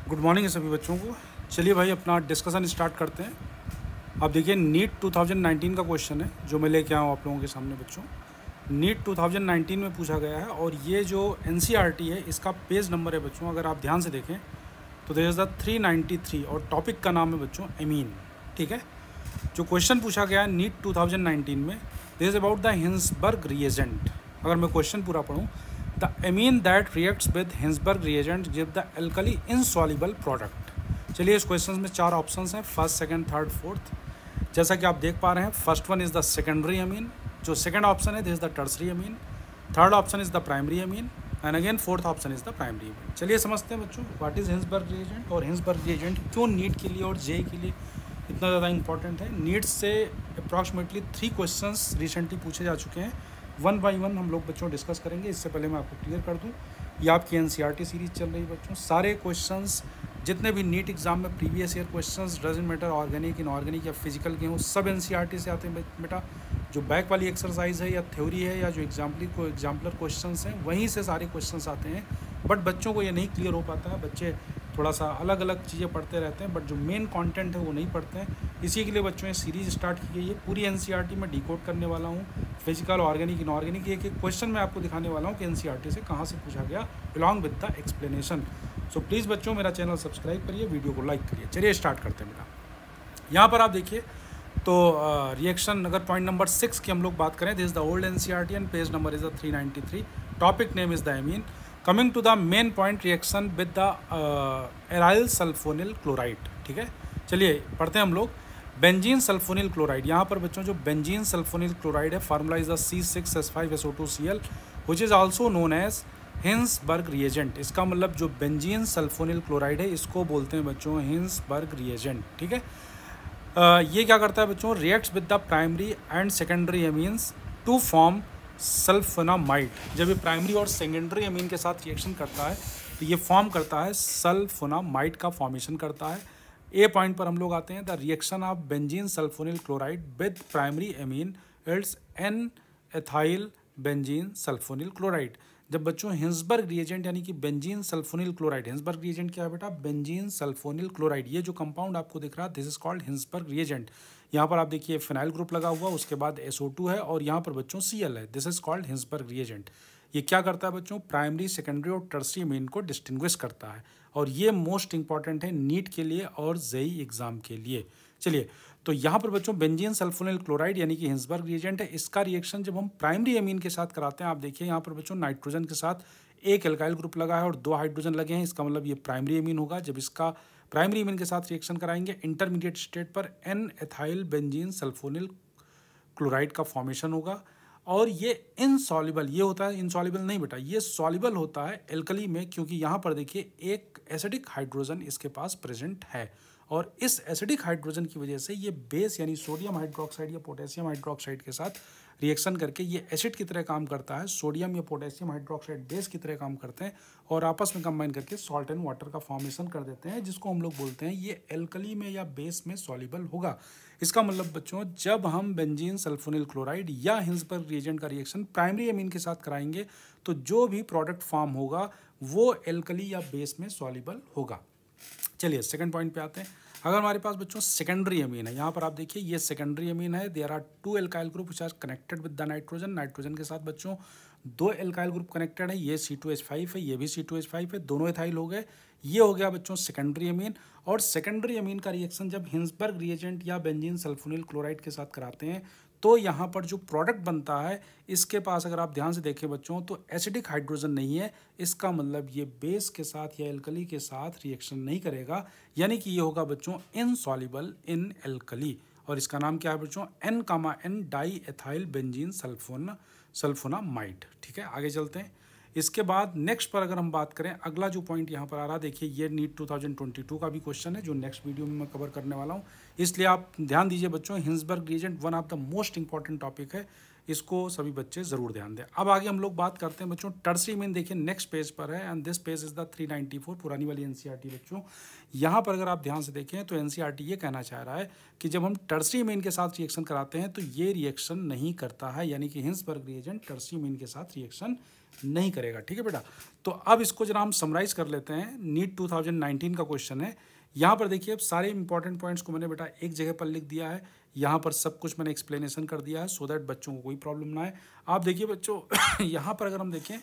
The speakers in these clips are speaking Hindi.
गुड मॉर्निंग सभी बच्चों को। चलिए भाई अपना डिस्कशन स्टार्ट करते हैं। अब देखिए नीट 2019 का क्वेश्चन है जो मैं लेके आया हूँ आप लोगों के सामने बच्चों। नीट 2019 में पूछा गया है और ये जो एनसीईआरटी है इसका पेज नंबर है बच्चों, अगर आप ध्यान से देखें तो देयर इज़ द 393 और टॉपिक का नाम है बच्चों एमीन। ठीक है, जो क्वेश्चन पूछा गया है नीट 2019 में this is about the Hinsberg reagent. अगर मैं क्वेश्चन पूरा पढ़ूँ, the amine that reacts with Hinsberg reagent give the alkali insoluble product. चलिए इस क्वेश्चन में 4 ऑप्शंस हैं, फर्स्ट, सेकंड, थर्ड, फोर्थ। जैसा कि आप देख पा रहे हैं, first one is the secondary amine, जो सेकंड ऑप्शन है this is the tertiary amine, third option is the primary amine and again fourth option is the primary amine. चलिए समझते हैं बच्चों व्हाट इज़ हिंसबर्ग रिएजेंट और हिंसबर्ग रिएजेंट क्यों नीट के लिए और जे के लिए इतना ज़्यादा इंपॉर्टेंट है। नीट से अप्रॉक्सीमेटली 3 क्वेश्चंस रिसेंटली पूछे जा चुके हैं, वन बाय वन हम लोग बच्चों डिस्कस करेंगे। इससे पहले मैं आपको क्लियर कर दूं, ये आपकी एनसीईआरटी सीरीज़ चल रही है बच्चों। सारे क्वेश्चंस जितने भी नीट एग्जाम में previous year questions doesn't matter organic, inorganic या फिजिकल के हों, सब एनसीईआरटी से आते हैं बेटा। जो बैक वाली एक्सरसाइज है या थ्योरी है या जो एग्जाम्पलर क्वेश्चंस हैं वहीं से सारे क्वेश्चंस आते हैं। बट बच्चों को ये नहीं क्लियर हो पाता है, बच्चे थोड़ा सा अलग अलग चीज़ें पढ़ते रहते हैं बट जो मेन कंटेंट है वो नहीं पढ़ते हैं। इसी के लिए बच्चों ये सीरीज़ स्टार्ट की गई है। पूरी एनसीईआरटी में डिकोड करने वाला हूँ, फिजिकल, ऑर्गेनिक, इनऑर्गेनिक, एक एक क्वेश्चन मैं आपको दिखाने वाला हूँ कि एनसीईआरटी से कहाँ से पूछा गया along with the explanation. So please बच्चों मेरा चैनल सब्सक्राइब करिए, वीडियो को लाइक करिए। चलिए स्टार्ट करते हैं बेटा। यहाँ पर आप देखिए तो रिएक्शन, अगर पॉइंट नंबर 6 की हम लोग बात करें, this is the old NCERT and page number is the 393, topic name is the amine. Coming to the main point, reaction with the aryl sulfonyl chloride. ठीक है, चलिए पढ़ते हैं हम लोग। बेंजीन सल्फोनिल क्लोराइड, यहाँ पर बच्चों जो बेंजीन सल्फोनिल क्लोराइड है formula is the C6H5SO2Cl which is also known as Hinsberg reagent. इसका मतलब जो बेंजीन सल्फोनिल क्लोराइड है इसको बोलते हैं बच्चों हिंसबर्ग रिएजेंट। ठीक है, ये क्या करता है बच्चों, reacts with the primary and secondary amines to form sulfonamide. जब ये प्राइमरी और सेकेंडरी एमीन के साथ रिएक्शन करता है तो ये फॉर्म करता है सल्फोनामाइड का फॉर्मेशन करता है। ए पॉइंट पर हम लोग आते हैं, the reaction of benzene sulfonyl chloride with primary amine it's an ethyl benzene sulfonyl chloride. जब बच्चों हिंसबर्ग रिएजेंट यानी कि benzene sulfonyl chloride, Hinsberg reagent क्या है बेटा, बेंजीन सल्फोनिल क्लोराइड, ये जो कंपाउंड आपको दिख रहा है this is called Hinsberg reagent. यहाँ पर आप देखिए फिनाइल ग्रुप लगा हुआ, उसके बाद SO2 है और यहाँ पर बच्चों Cl है, this is called Hinsberg reagent. ये क्या करता है बच्चों, प्राइमरी, सेकेंडरी और टर्सरी एमीन को डिस्टिंग्विश करता है और ये मोस्ट इंपॉर्टेंट है नीट के लिए और जेईई एग्जाम के लिए। चलिए तो यहाँ पर बच्चों बेंजीन सल्फोनिल क्लोराइड यानी कि हिंसबर्ग रिएजेंट है, इसका रिएक्शन जब हम प्राइमरी एमीन के साथ कराते हैं, आप देखिए यहाँ पर बच्चों नाइट्रोजन के साथ एक एल्काइल ग्रुप लगा है और 2 हाइड्रोजन लगे हैं, इसका मतलब ये प्राइमरी एमीन होगा। जब इसका प्राइमरी एमीन के साथ रिएक्शन कराएंगे इंटरमीडिएट स्टेट पर N ethyl benzene sulfonyl chloride का फॉर्मेशन होगा और ये इनसॉल्युबल, ये होता है इनसॉल्युबल नहीं बेटा, ये सॉल्युबल होता है एल्कली में, क्योंकि यहाँ पर देखिए एक एसिडिक हाइड्रोजन इसके पास प्रेजेंट है और इस एसिडिक हाइड्रोजन की वजह से ये बेस यानी सोडियम हाइड्रोक्साइड या पोटेशियम हाइड्रोक्साइड के साथ रिएक्शन करके ये एसिड की तरह काम करता है, सोडियम या पोटेशियम हाइड्रोक्साइड बेस की तरह काम करते हैं और आपस में कंबाइन करके सॉल्ट एंड वाटर का फॉर्मेशन कर देते हैं, जिसको हम लोग बोलते हैं ये एल्कली में या बेस में सॉल्युबल होगा। इसका मतलब बच्चों जब हम बेंजीन सल्फोनिल क्लोराइड या हिंसबर्ग रिएजेंट का रिएक्शन प्राइमरी एमीन के साथ कराएंगे तो जो भी प्रोडक्ट फॉर्म होगा वो एल्कली या बेस में सॉल्युबल होगा। चलिए सेकंड पॉइंट पे आते हैं। अगर हमारे पास बच्चों सेकेंडरी एमीन है, यहाँ पर आप देखिए ये सेकेंडरी एमीन है, there are 2 alkyl group which are connected with the nitrogen, nitrogen के साथ बच्चों 2 एल्काइल ग्रुप कनेक्टेड है, ये C2H5 है, ये भी C2H5 है, दोनों एथाइल हो गए, ये हो गया बच्चों सेकेंडरी एमीन। और सेकेंडरी एमीन का रिएक्शन जब हिंसबर्ग रिएजेंट या बेंजीन सल्फोनिल क्लोराइड के साथ कराते हैं तो यहाँ पर जो प्रोडक्ट बनता है इसके पास अगर आप ध्यान से देखें बच्चों तो एसिडिक हाइड्रोजन नहीं है, इसका मतलब ये बेस के साथ या एल्कली के साथ रिएक्शन नहीं करेगा, यानी कि ये होगा बच्चों इनसॉल्युबल इन एल्कली और इसका नाम क्या है बच्चों, N diethyl benzene sulfonamide. ठीक है, आगे चलते हैं। इसके बाद नेक्स्ट पर अगर हम बात करें, अगला जो पॉइंट यहाँ पर आ रहा देखिए ये नीट 2022 का भी क्वेश्चन है जो नेक्स्ट वीडियो में मैं कवर करने वाला हूँ, इसलिए आप ध्यान दीजिए बच्चों। Hinsberg reagent one of the most important topic है, इसको सभी बच्चे जरूर ध्यान दें। अब आगे हम लोग बात करते हैं बच्चों टर्सरी एमीन, देखिए नेक्स्ट पेज पर है and this page is the 394, पुरानी वाली एनसीईआरटी बच्चों। यहाँ पर अगर आप ध्यान से देखें तो एनसीईआरटी ये कहना चाह रहा है कि जब हम टर्सरी एमीन के साथ रिएक्शन कराते हैं तो ये रिएक्शन नहीं करता है, यानी कि हिंसबर्ग रिएजेंट टर्सरी एमीन के साथ रिएक्शन नहीं करेगा। ठीक है बेटा, तो अब इसको जरा हम समराइज़ कर लेते हैं। नीट 2019 का क्वेश्चन है। यहाँ पर देखिए अब सारे इंपॉर्टेंट पॉइंट्स को मैंने बेटा एक जगह पर लिख दिया है। यहाँ पर सब कुछ मैंने एक्सप्लेनेशन कर दिया है सो दैट बच्चों को कोई प्रॉब्लम ना आए। आप देखिए बच्चों यहाँ पर अगर हम देखें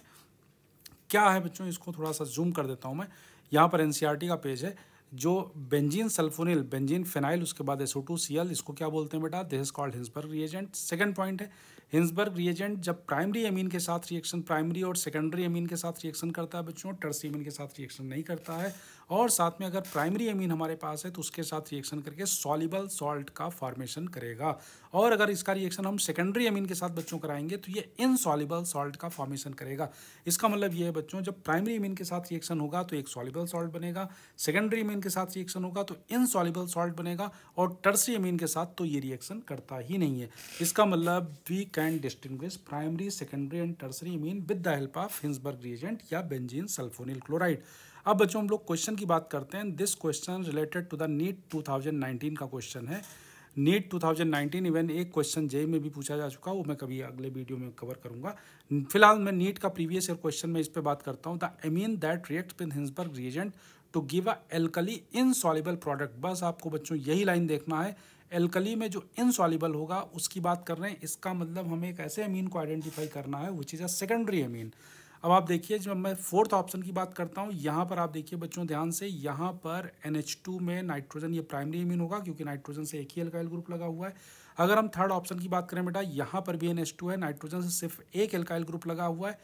क्या है बच्चों, इसको थोड़ा सा जूम कर देता हूँ मैं। यहाँ पर एनसीईआरटी का पेज है। जो बेंजीन सल्फोनिल, बेंजीन फेनाइल, उसके बाद SO2Cl, इसको क्या बोलते हैं बेटा, this is called Hinsberg reagent. Second point है हिंसबर्ग रिएजेंट जब प्राइमरी एमीन के साथ रिएक्शन, प्राइमरी और सेकेंडरी एमीन के साथ रिएक्शन करता है बच्चों, टर्सरी एमीन के साथ रिएक्शन नहीं करता है। और साथ में अगर प्राइमरी एमीन हमारे पास है तो उसके साथ रिएक्शन करके सॉल्युबल सॉल्ट का फॉर्मेशन करेगा। और अगर इसका रिएक्शन हम सेकेंडरी एमीन के साथ बच्चों कराएंगे तो ये इनसॉल्युबल सॉल्ट का फॉर्मेशन करेगा। इसका मतलब ये है बच्चों, जब प्राइमरी एमीन के साथ रिएक्शन होगा तो एक सॉल्युबल सॉल्ट बनेगा, सेकेंडरी एमीन के साथ रिएक्शन होगा तो इनसॉल्युबल सॉल्ट बनेगा, और टर्सरी एमीन के साथ तो ये रिएक्शन करता ही नहीं है। इसका मतलब we can distinguish primary, secondary and tertiary amine with the help of Hinsberg reagent या बेंजीन सल्फोनिल क्लोराइड। अब बच्चों हम लोग क्वेश्चन की बात करते हैं। This question related to the NEET 2019 का क्वेश्चन है। नीट 2019 इवन एक क्वेश्चन जेई में भी पूछा जा चुका, वो मैं कभी अगले वीडियो में कवर करूंगा। फिलहाल मैं नीट का प्रीवियस ईयर क्वेश्चन में इस पे बात करता हूँ। The amine that react with Hinsberg reagent to give a alkali insoluble product. बस आपको बच्चों यही लाइन देखना है, एल्कली में जो इनसॉल्युबल होगा उसकी बात कर रहे हैं। इसका मतलब हमें एक ऐसे अमीन को आइडेंटिफाई करना है which is a secondary amine. अब आप देखिए जब मैं फोर्थ ऑप्शन की बात करता हूँ, यहाँ पर आप देखिए बच्चों ध्यान से, यहाँ पर NH2 में नाइट्रोजन, ये प्राइमरी एमीन होगा क्योंकि नाइट्रोजन से एक ही एल्काइल ग्रुप लगा हुआ है। अगर हम थर्ड ऑप्शन की बात करें बेटा, यहाँ पर भी NH2 है, नाइट्रोजन से सिर्फ एक एल्काइल ग्रुप लगा हुआ है,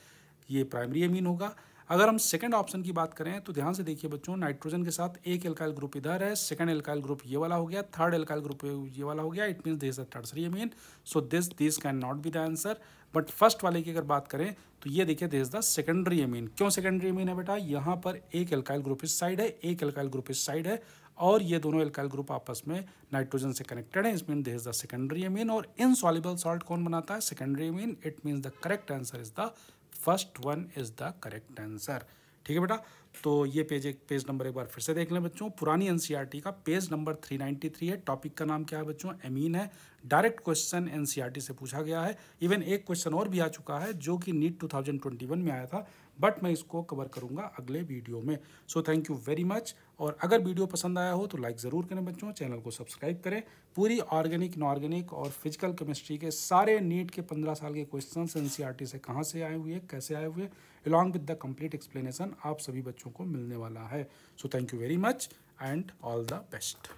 ये प्राइमरी एमीन होगा। अगर हम सेकंड ऑप्शन की बात करें तो ध्यान से देखिए बच्चों, नाइट्रोजन के साथ एक एल्काइल ग्रुप इधर है, सेकंड एल्काइल ग्रुप ये वाला हो गया, थर्ड एल्काइल ग्रुप ये वाला हो गया, it means this is a tertiary amine. So this can not be the answer. But first वाले की अगर बात करें तो ये देखिए this is the secondary amine. क्यों सेकेंडरी एमीन है बेटा, यहाँ पर एक एल्काइल ग्रुप इस साइड है, एक एल्काइल ग्रुप इस साइड है, और ये दोनों एल्काइल ग्रुप आपस में नाइट्रोजन से कनेक्टेड है, इस mean this is the secondary amine. और इनसॉल्युबल सॉल्ट कौन बनाता है, secondary amine. It means the correct answer is the first one is the correct answer. ठीक है बेटा, तो ये पेज नंबर एक बार फिर से देख लें बच्चों। पुरानी एनसीईआरटी का पेज नंबर 393 है। टॉपिक का नाम क्या है बच्चों, एमीन है। डायरेक्ट क्वेश्चन एनसीईआरटी से पूछा गया है। इवन एक क्वेश्चन और भी आ चुका है जो कि नीट 2021 में आया था, बट मैं इसको कवर करूंगा अगले वीडियो में। So thank you very much. और अगर वीडियो पसंद आया हो तो लाइक ज़रूर करें बच्चों, चैनल को सब्सक्राइब करें। पूरी ऑर्गेनिक, इनऑर्गेनिक और फिजिकल केमिस्ट्री के सारे नीट के 15 साल के क्वेश्चन एनसीईआरटी से कहाँ से आए हुए, कैसे आए हुए, along with the complete explanation आप सभी बच्चों को मिलने वाला है। So thank you very much and all the best.